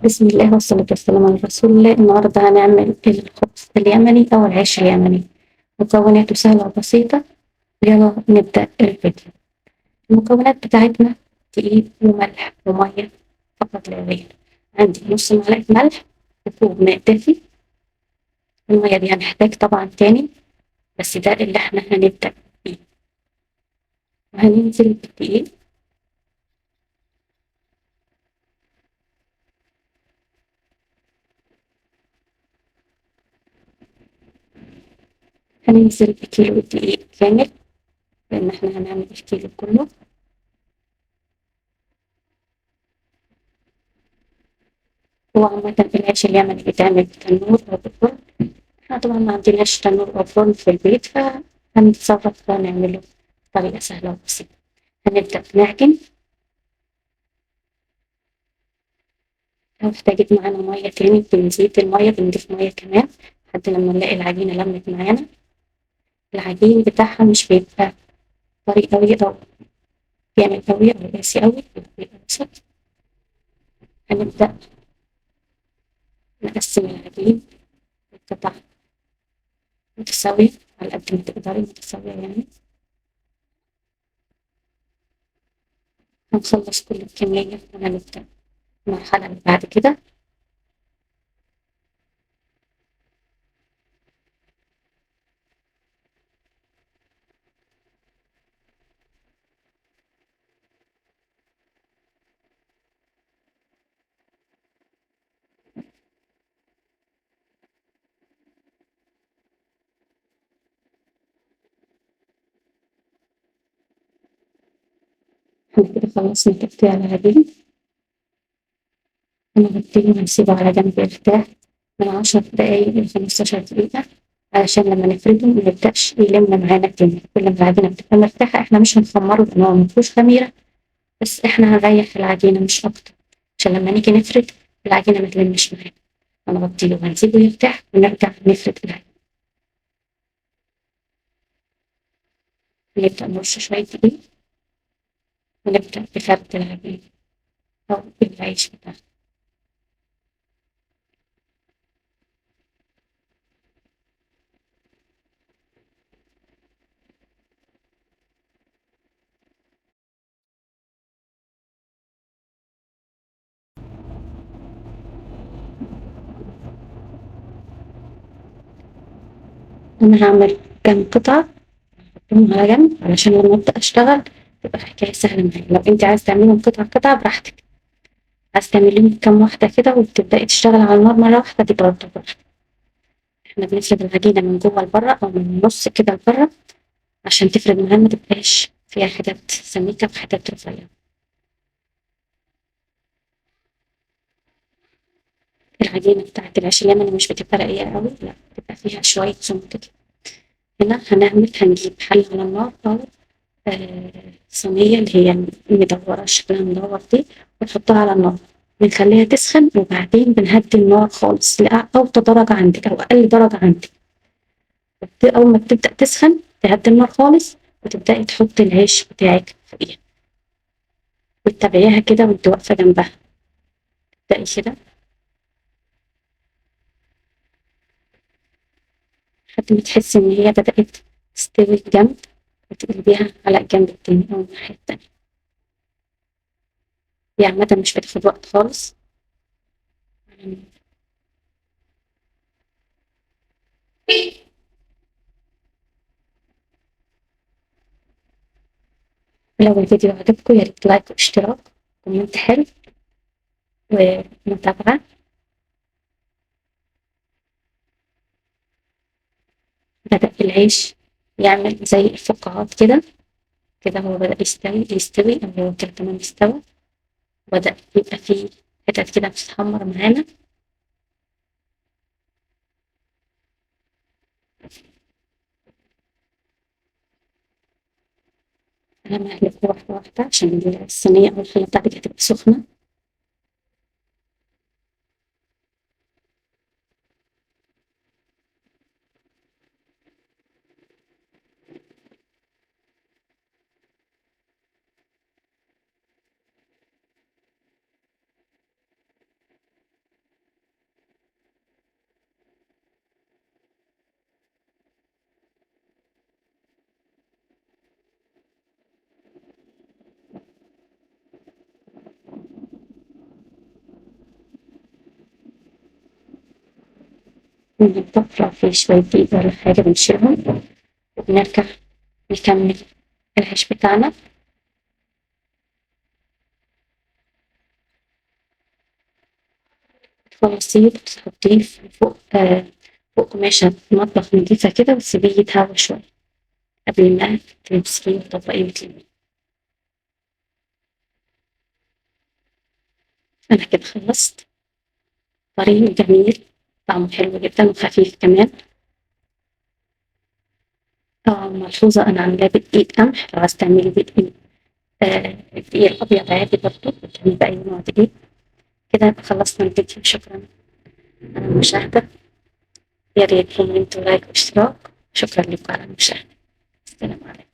بسم الله والصلاة والسلام على رسول الله. النهاردة هنعمل الخبز اليمني أو العيش اليمني. مكوناته سهلة وبسيطة. يلا نبدأ الفيديو. المكونات بتاعتنا دقيق وملح ومية فقط لا غير. عندي نص معلقة ملح وكوب ماء دافي. المية دي هنحتاج طبعا تاني، بس ده اللي احنا هنبدأ بيه. وهننزل بالدقيق. هننزل بكيلو دقيق كامل، لأن احنا هنعمل الكيلو كله. هو عامة العيش اليمني بيتعمل بتنور أو بفرن. احنا طبعا ما عندناش تنور أو فرن في البيت، فهنتصرف ونعمله بطريقة سهلة وبسيطة. هنبدأ نعجن. لو احتاجت معانا مية تاني بنزيد المية، بنضيف مية كمان لحد لما نلاقي العجينة لمت معانا. العجين بتاعها مش بيبقى طري أوي أو جامد أوي أو قاسي أوي، بيبقى وسط. هنبدأ نقسم العجين لقطع متساوية على قد ما تقدري، متساوية يعني. هنخلص كل الكمية وهنبدأ المرحلة اللي بعد كده. احنا كده خلصنا تقطيع العجين. هنغطيه ونسيبه على جنب يرتاح من 10 دقايق ل15 دقيقة، علشان لما نفرده ميبدأش يلم معانا تاني. كل ما العجينة بتبقى مرتاحة احنا مش هنخمره لأن هو مفيهوش خميرة، بس احنا هنريح العجينة مش أكتر، عشان لما نيجي نفرد العجينة متلمش معانا. هنغطيه وهنسيبه يرتاح ونرجع نفرد العجينة. نبدأ نرش شوية دقيق ونبدأ بفرد العجينة أو العيش بتاعنا. أنا هعمل كام قطعة على جنب علشان لما ابدا اشتغل تبقى الحكايه سهله معايا. لو انت عايز تعملهم قطعه قطعه براحتك، عايز تعمليهم كام واحده كده وتبداي تشتغل على النار مره واحده دي برضه براحتك. احنا بنفرد العجينه من جوه لبره او من النص كده لبره، عشان تفرد معانا ما تبقاش فيها حتت سميكه وحتت رفيعه. العجينه بتاعت العيش اليمني مش بتبقى رقيقه قوي، لا بتبقى فيها شويه سمك كده. هنا هنجيب حله على النار او صينية اللي هي المدورة شكلها مدور دي، ونحطها على النار. بنخليها تسخن وبعدين بنهدي النار خالص لأوطى درجة عندك أو أقل درجة عندك. أول ما بتبدأ تسخن تهدي النار خالص وتبدأي تحطي العيش بتاعك فوقيها وتتابعيها كده وانت واقفة جنبها. تبدأي كده لحد ما تحسي إن هي بدأت تستوي جنب، وتقلبيها على الجنب التاني أو الناحية التانية. هي عامة مش بتاخد وقت خالص. لو الفيديو عجبكم يا ريت لايك واشتراك وكومنت حلو ومتابعة. بدأ العيش يعمل زي الفقاعات كده. كده هو بدأ يستوي أو هو كده تمام استوى. بدأ يبقى فيه حتت كده بتتحمر معانا. أنا هقلب واحدة واحدة عشان الصينية أو الحلة بتاعتك هتبقى سخنة. ننضف لو في شوية دقيق ولا حاجة بنشيلهم وبنرجع نكمل العيش بتاعنا. تخلصيه بتحطيه فوق فوق قماشة مطبخ نضيفة كده وتسيبيه يتهوى شوية قبل ما تمسكيه وتطبقيه وتلميه. أنا كده خلصت، طري وجميل، طعمه حلو جدا وخفيف كمان. ملحوظة أنا عاملاه بدقيق قمح، لو عايزة تعملي بدقيق الدقيق الأبيض عادي برضه بتعملي بأي نوع دقيق. كده يبقى خلصنا الفيديو، شكرا على المشاهدة، يا ريت كومنت ولايك واشتراك، شكرا لكم على المشاهدة، السلام عليكم.